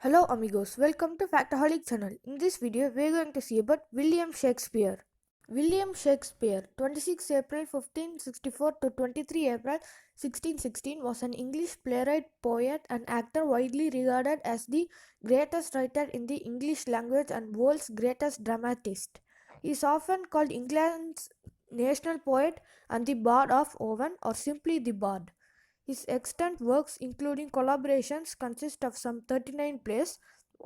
Hello amigos, welcome to Factaholic channel. In this video, we are going to see about William Shakespeare. William Shakespeare, 26 April 1564 to 23 April 1616, was an English playwright, poet, and actor widely regarded as the greatest writer in the English language and world's greatest dramatist. He is often called England's national poet and the Bard of Owen, or simply the Bard. His extant works, including collaborations, consist of some 39 plays,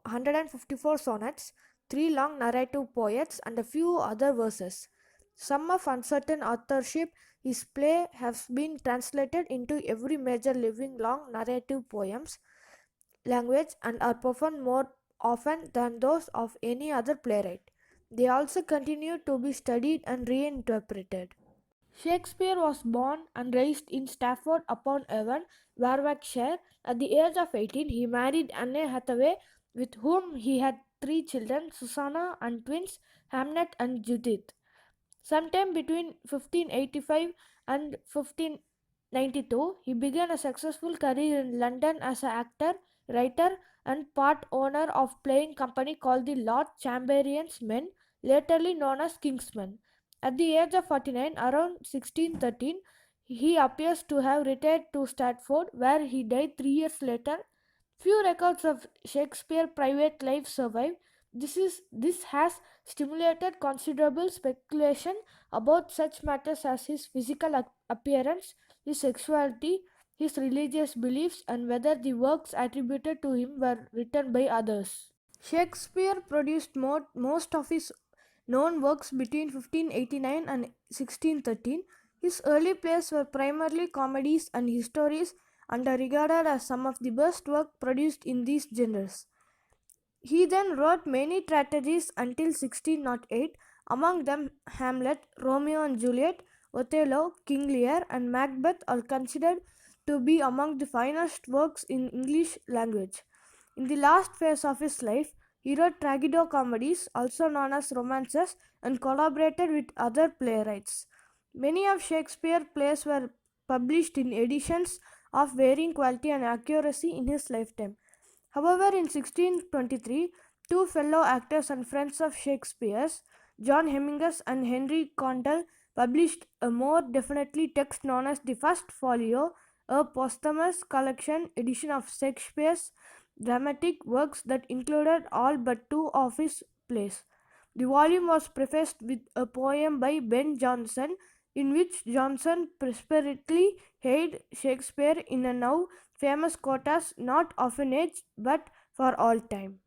154 sonnets, 3 long narrative poets, and a few other verses. Some of uncertain authorship, his play has been translated into every major living long narrative poems language and are performed more often than those of any other playwright. They also continue to be studied and reinterpreted. Shakespeare was born and raised in Stafford-upon-Avon, Warwickshire. At the age of 18, he married Anne Hathaway, with whom he had three children, Susanna and twins Hamnet and Judith. Sometime between 1585 and 1592, he began a successful career in London as an actor, writer, and part owner of playing company called the Lord Chamberlain's Men, latterly known as Kingsmen. At the age of 49, around 1613, he appears to have retired to Stratford, where he died 3 years later. Few records of Shakespeare's private life survive. This has stimulated considerable speculation about such matters as his physical appearance, his sexuality, his religious beliefs, and whether the works attributed to him were written by others. Shakespeare produced most of his known works between 1589 and 1613. His early plays were primarily comedies and histories and are regarded as some of the best work produced in these genres. He then wrote many tragedies until 1608, among them Hamlet, Romeo and Juliet, Othello, King Lear, and Macbeth are considered to be among the finest works in English language. In the last phase of his life, he wrote tragedy-comedies, also known as romances, and collaborated with other playwrights. Many of Shakespeare's plays were published in editions of varying quality and accuracy in his lifetime. However, in 1623, two fellow actors and friends of Shakespeare's, John Hemingway and Henry Condell, published a more definitely text known as the First Folio, a posthumous collection edition of Shakespeare's dramatic works that included all but two of his plays. The volume was prefaced with a poem by Ben Jonson, in which Jonson perspicuously hailed Shakespeare in a now famous quote as "not of an age, but for all time."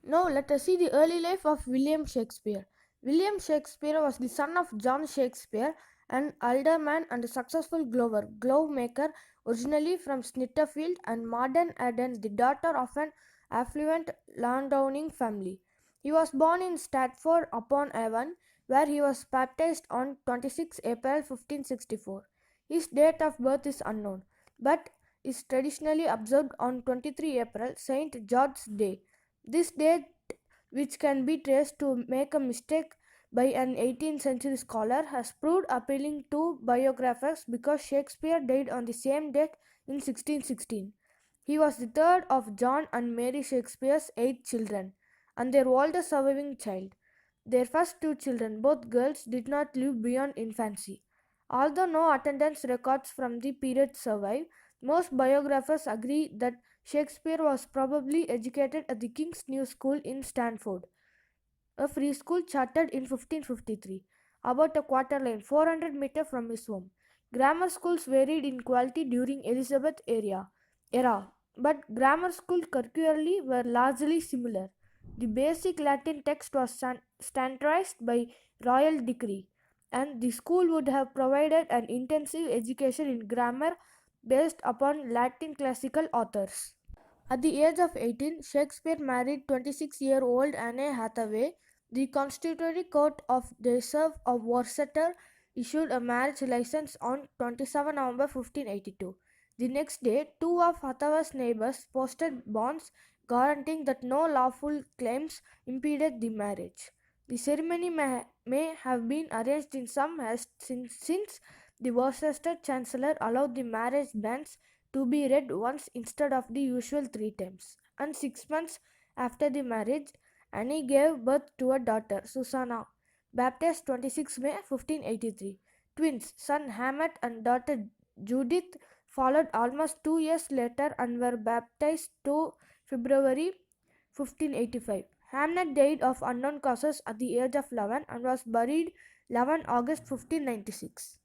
Now let us see the early life of William Shakespeare. William Shakespeare was the son of John Shakespeare, an alderman and a successful glove maker, originally from Snitterfield, and Maiden Eden, the daughter of an affluent landowning family. He was born in Stratford-upon-Avon, where he was baptized on 26 April 1564. His date of birth is unknown, but is traditionally observed on 23 April, St. George's Day. This date, which can be traced to make a mistake by an 18th century scholar, has proved appealing to biographers because Shakespeare died on the same date in 1616. He was the third of John and Mary Shakespeare's 8 children, and their oldest surviving child. Their first two children, both girls, did not live beyond infancy. Although no attendance records from the period survive, most biographers agree that Shakespeare was probably educated at the King's New School in Stanford, a free school chartered in 1553, about a quarter lane 400 meters from his home. Grammar schools varied in quality during Elizabeth era, but grammar school curricula were largely similar. The basic Latin text was standardized by royal decree, and the school would have provided an intensive education in grammar based upon Latin classical authors. At the age of 18, Shakespeare married 26-year-old Anne Hathaway. The Constitutory Court of Reserve of Worcester issued a marriage license on 27 November 1582. The next day, two of Hathaway's neighbors posted bonds guaranteeing that no lawful claims impeded the marriage. The ceremony may have been arranged in some haste since the Worcester Chancellor allowed the marriage banns to be read once instead of the usual 3 times, and 6 months After the marriage, Annie gave birth to a daughter, Susanna, baptized 26 May 1583. Twins, son Hamet and daughter Judith, followed almost 2 years later and were baptized 2 February 1585. Hamnet died of unknown causes at the age of 11 and was buried 11 August 1596.